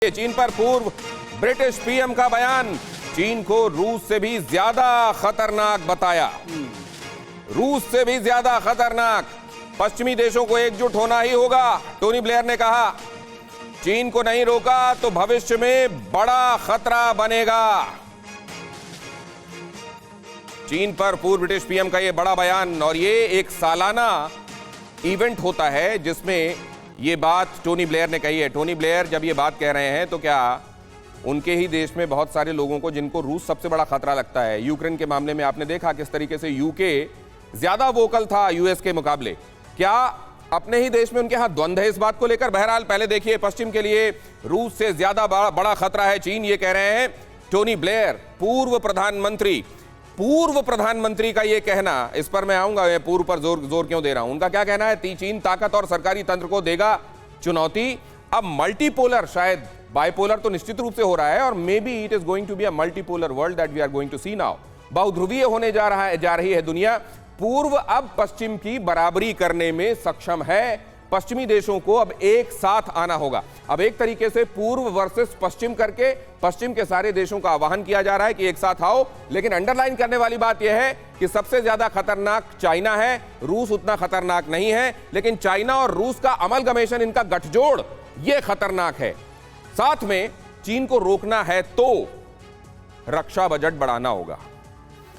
चीन पर पूर्व ब्रिटिश पीएम का बयान, चीन को रूस से भी ज्यादा खतरनाक बताया। रूस से भी ज्यादा खतरनाक। पश्चिमी देशों को एकजुट होना ही होगा, टोनी ब्लेयर ने कहा। चीन को नहीं रोका तो भविष्य में बड़ा खतरा बनेगा। चीन पर पूर्व ब्रिटिश पीएम का यह बड़ा बयान, और ये एक सालाना इवेंट होता है जिसमें ये बात टोनी ब्लेयर ने कही है। टोनी ब्लेयर जब ये बात कह रहे हैं तो क्या उनके ही देश में बहुत सारे लोगों को जिनको रूस सबसे बड़ा खतरा लगता है, यूक्रेन के मामले में आपने देखा किस तरीके से यूके ज्यादा वोकल था यूएस के मुकाबले, क्या अपने ही देश में उनके यहां द्वंद्व है इस बात को लेकर? बहरहाल पहले देखिए, पश्चिम के लिए रूस से ज्यादा बड़ा खतरा है चीन, ये कह रहे हैं टोनी ब्लेयर, पूर्व प्रधानमंत्री का ये कहना। इस पर मैं आऊंगा, मैं पूर्व पर जोर क्यों दे रहा हूं। उनका क्या कहना है, चीन ताकत और सरकारी तंत्र को देगा चुनौती। अब मल्टीपोलर, शायद बाइपोलर तो निश्चित रूप से हो रहा है, और maybe it is going to be a multipolar world that we are going to see now. बहुध्रुवीय होने जा रही है दुनिया। पूर्व अब पश्चिम की बराबरी करने में सक्षम है। पश्चिमी देशों को अब एक साथ आना होगा। अब एक तरीके से पूर्व वर्सेस पश्चिम करके पश्चिम के सारे देशों का आह्वान किया जा रहा है कि एक साथ आओ। लेकिन अंडरलाइन करने वाली बात यह है कि सबसे ज्यादा खतरनाक चाइना है, रूस उतना खतरनाक नहीं है। लेकिन चाइना और रूस का अमलगमेशन, इनका गठजोड़, यह खतरनाक है। साथ में चीन को रोकना है तो रक्षा बजट बढ़ाना होगा।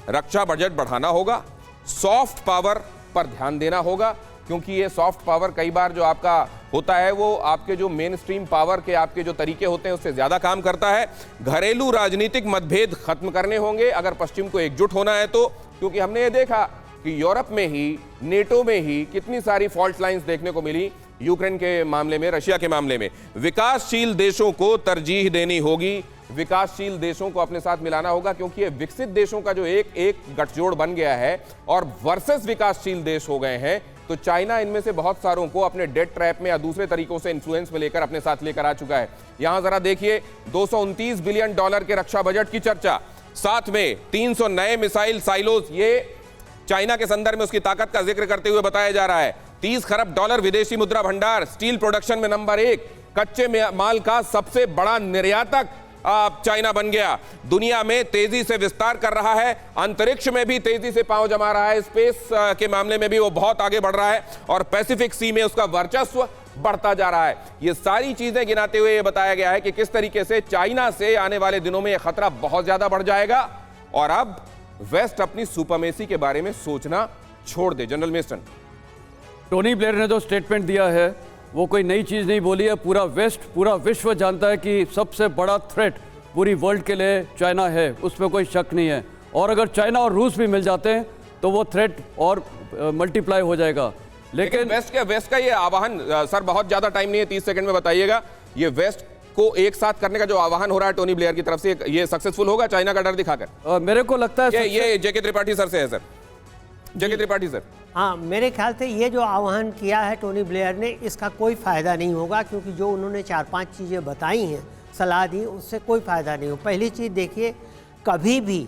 रक्षा बजट बढ़ाना होगा, सॉफ्ट पावर पर ध्यान देना होगा, क्योंकि ये सॉफ्ट पावर कई बार जो आपका होता है वो आपके जो मेन स्ट्रीम पावर के आपके जो तरीके होते हैं उससे ज्यादा काम करता है। घरेलू राजनीतिक मतभेद खत्म करने होंगे अगर पश्चिम को एकजुट होना है तो, क्योंकि हमने ये देखा कि यूरोप में ही, नेटो में ही कितनी सारी फॉल्ट लाइंस देखने को मिली, यूक्रेन के मामले में, रशिया के मामले में। विकासशील देशों को तरजीह देनी होगी, विकासशील देशों को अपने साथ मिलाना होगा, क्योंकि ये विकसित देशों का जो एक गठजोड़ बन गया है और वर्सेस विकासशील देश हो गए हैं, तो चाइना इनमें से बहुत सारों को अपने डेट ट्रैप में या दूसरे तरीकों से इन्फ्लुएंस में लेकर अपने साथ लेकर आ चुका है। यहां जरा देखिए, 229 बिलियन डॉलर के रक्षा बजट की चर्चा, साथ में 300 नए मिसाइल साइलोज, ये चाइना के संदर्भ में उसकी ताकत का जिक्र करते हुए बताया जा रहा है। 30 खरब डॉलर विदेशी मुद्रा भंडार, स्टील प्रोडक्शन में नंबर 1, कच्चे माल का सबसे बड़ा निर्यातक चाइना बन गया, दुनिया में तेजी से विस्तार कर रहा है, अंतरिक्ष में भी तेजी से पांव जमा रहा है, स्पेस के मामले में भी वो बहुत आगे बढ़ रहा है, और पैसिफिक सी में उसका वर्चस्व बढ़ता जा रहा है। ये सारी चीजें गिनाते हुए ये बताया गया है कि किस तरीके से चाइना से आने वाले दिनों में यह खतरा बहुत ज्यादा बढ़ जाएगा, और अब वेस्ट अपनी सुपरमेसी के बारे में सोचना छोड़ दे। जनरल मेस्टन, टोनी ब्लेयर ने जो स्टेटमेंट दिया है वो कोई नई चीज़ नहीं बोली है। पूरा वेस्ट, पूरा विश्व जानता है कि सबसे बड़ा थ्रेट पूरी वर्ल्ड के लिए चाइना है, उसमें कोई शक नहीं है। और अगर चाइना और रूस भी मिल जाते हैं तो वो थ्रेट और मल्टीप्लाई हो जाएगा। लेकिन वेस्ट का ये आह्वान, सर बहुत ज़्यादा टाइम नहीं है, 30 सेकंड में बताइएगा, ये वेस्ट को एक साथ करने का जो आह्वान हो रहा है टोनी ब्लेयर की तरफ से, ये सक्सेसफुल होगा चाइना का डर दिखाकर? मेरे को लगता है ये जेके त्रिपाठी सर से है। सर जेके त्रिपाठी सर। हाँ, मेरे ख्याल से ये जो आह्वान किया है टोनी ब्लेयर ने, इसका कोई फ़ायदा नहीं होगा, क्योंकि जो उन्होंने 4-5 चीज़ें बताई हैं, सलाह दी, उससे कोई फ़ायदा नहीं हो। पहली चीज़ देखिए, कभी भी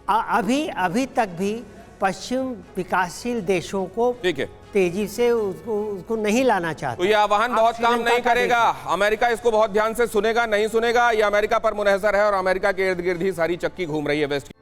अभी तक भी पश्चिम विकासशील देशों को तेजी से उसको नहीं लाना चाहता। तो ये आह्वान बहुत काम नहीं करेगा। अमेरिका इसको बहुत ध्यान से सुनेगा, नहीं सुनेगा, ये अमेरिका पर मुनहसर है, और अमेरिका के इर्द गिर्द ही सारी चक्की घूम रही है वेस्ट की।